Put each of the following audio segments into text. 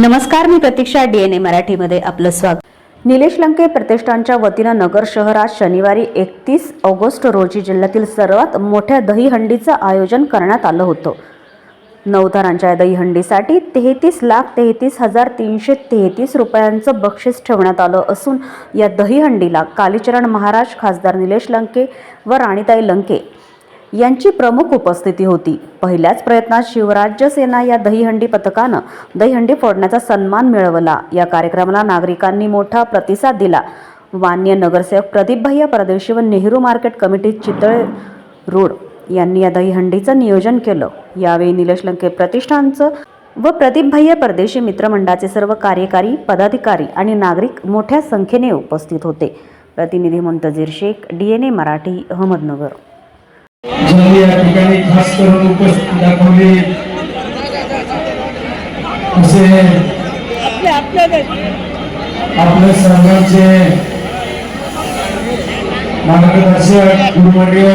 नमस्कार, मी प्रतीक्षा. DNA मराठीमध्ये आपलं स्वागत. निलेश लंके प्रतिष्ठानच्या वतीनं नगर शहरात शनिवारी 31 ऑगस्ट रोजी जिल्ह्यातील सर्वात मोठ्या दहीहंडीचं आयोजन करण्यात आलं होतं. 9 थरांच्या दहीहंडीसाठी 33,33,333 रुपयांचं बक्षीस ठेवण्यात आलं असून या दहीहंडीला कालीचरण महाराज, खासदार निलेश लंके व राणीताई लंके यांची प्रमुख उपस्थिती होती. पहिल्याच प्रयत्नात शिवराज्य सेना या दहीहंडी पथकानं दहीहंडी फोडण्याचा सन्मान मिळवला. या कार्यक्रमाला नागरिकांनी मोठा प्रतिसाद दिला. मान्य नगरसेवक प्रदीप भैया परदेशी व Nehru market committee Chitale road यांनी या दहीहंडीचं नियोजन केलं. यावेळी निलेश लंके प्रतिष्ठानचं व प्रदीप भैया परदेशी मित्रमंडळाचे सर्व कार्यकारी पदाधिकारी आणि नागरिक मोठ्या संख्येने उपस्थित होते. प्रतिनिधी मुंतजीर शेख, DNA मराठी, अहमदनगर. ज्यांनी या ठिकाणी खास करून उपस्थिती दाखवली असे आपल्या सर्वांचे मार्गदर्शक गुरुवर्य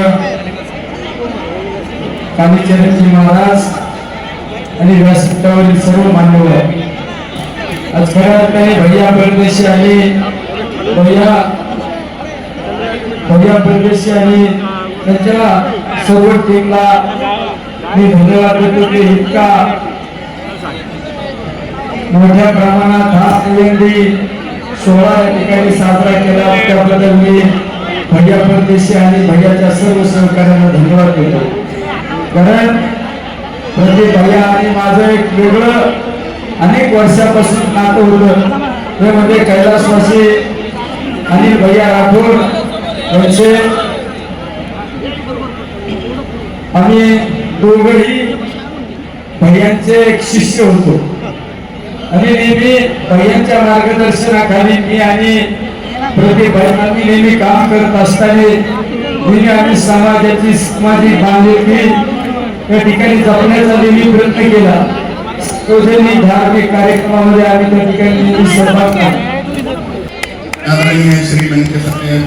कालीचरणजी महाराज आणि व्यासपीठावरील सर्व मान्यवर. आज खऱ्या अर्थाने भैया परदेशी आणि भैया परदेशी आणि त्यांच्या सर्व टीमला मी धन्यवाद देतो की इतका मोठ्या प्रमाणात हा दहीहंडी सोहळा या ठिकाणी साजरा केला. त्याबद्दल मी भैया परदेशी आणि भैयाच्या सर्व सहकार्यांना धन्यवाद देतो. कारण प्रदीप भैया आणि माझं एक वेगळं अनेक वर्षापासून नातं होतं. ते म्हणजे कैलासवासी अनिल भैया राठोड यांचे आम्ही दोघंही भैयांचे एक शिष्य होतो आणि नेहमी भैयांच्या मार्गदर्शनाखाली मी आणि प्रदीप भैया नेहमी काम करत असताना आम्ही समाजाची सामाजिक बांधिलकी या ठिकाणी जपण्याचा नेहमी प्रयत्न केला. तोही धार्मिक कार्यक्रमामध्ये आम्ही त्या ठिकाणी नेहमी सहभाग घेतला. आदरणीय श्री लंके साहेब,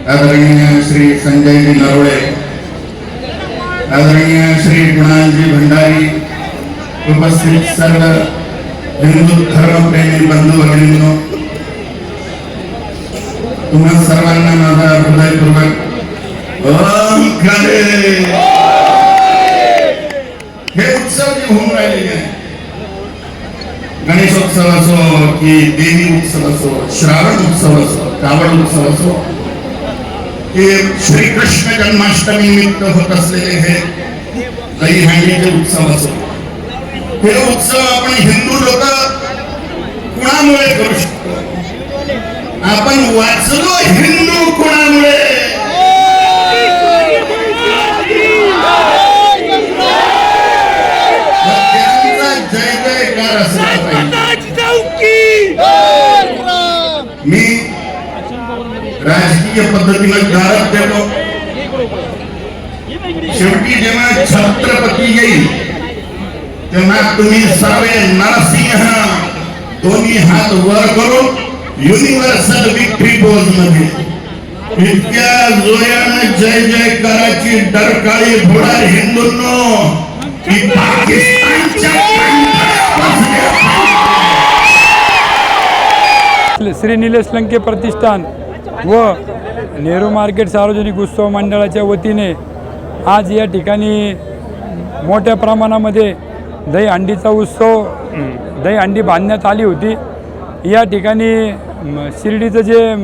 आदरणीय श्री संजयजी नरोळे, आदरणीय श्री गुणाजी भंडारी, उपस्थित सर्व हिंदू धर्मप्रेमी बंधू भगिनींनो, तुम्हा सर्वांना माझा हृदयपूर्वक ओम काले. हे उत्सव जे होऊन राहिलेले आहे, गणेशोत्सव असो की देवी उत्सव असो, श्रावण उत्सव असो, कावड उत्सव असो, हे श्री कृष्ण जन्माष्टमी निमित्त होत असलेले हे दहीहंडीचे उत्सव असो, हे उत्सव आपण हिंदू लोक कुणामुळे करू शकतो? आपण वाचलो हिंदू कुणामुळे? त्यांचा जय जयकार असला पाहिजे. मी राजकीय पद्धतीने गारद देतो. शेवटी जेव्हा छत्रपती येईल तेव्हा तुम्ही सर्व नरसिंह दोन्ही हात वर करून युनिव्हर्सल विक्ट्री पोज मध्ये इतक्या जोराने जय जयकाराची डरकाळी फोडाल हिंदूंनो की पाकिस्तानच्या श्री निलेश लंके प्रतिष्ठान व नेहरू मार्केट सार्वजनिक उत्सव मंडळाच्या वतीने आज या ठिकाणी मोठ्या प्रमाणामध्ये दहीहंडीचा उत्सव, दहीहंडी बांधण्यात आली होती. या ठिकाणी शिर्डीचं जे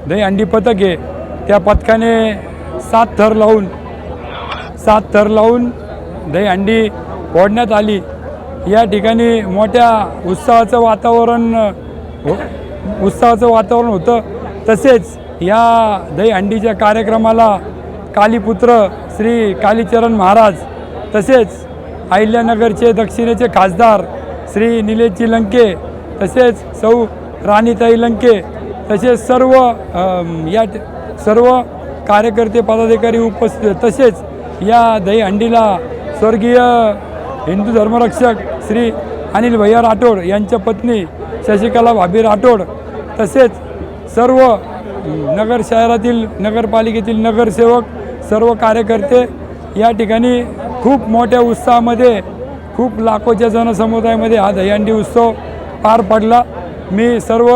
दहीहंडी पथक आहे त्या पथकाने 7 थर लावून दहीहंडी फोडण्यात आली. या ठिकाणी मोठ्या उत्साहाचं वातावरण होतं. तसेच या दहीहंडीच्या कार्यक्रमाला कालीपुत्र श्री कालीचरण महाराज, तसेच अहिल्यानगरचे दक्षिणेचे खासदार श्री निलेशजी लंके, तसेच सौ राणीताई लंके, तसेच सर्व कार्यकर्ते पदाधिकारी उपस्थित. तसेच या दहीहंडीला स्वर्गीय हिंदू धर्मरक्षक श्री अनिल भैया राठोड यांच्या पत्नी शशिकला भाभी राठोड, तसेच सर्व नगर शहरातील नगरपालिकेतील नगरसेवक, सर्व कार्यकर्ते या ठिकाणी खूप मोठ्या उत्साहामध्ये खूप लाखोच्या जनसमुदायामध्ये हा दहीहंडी उत्सव पार पडला। मी सर्व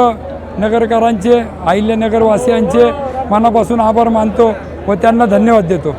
नगरकरांचे, अहिल्यानगरवासियांचे मनापासून आभार मानतो व त्यांना धन्यवाद देतो।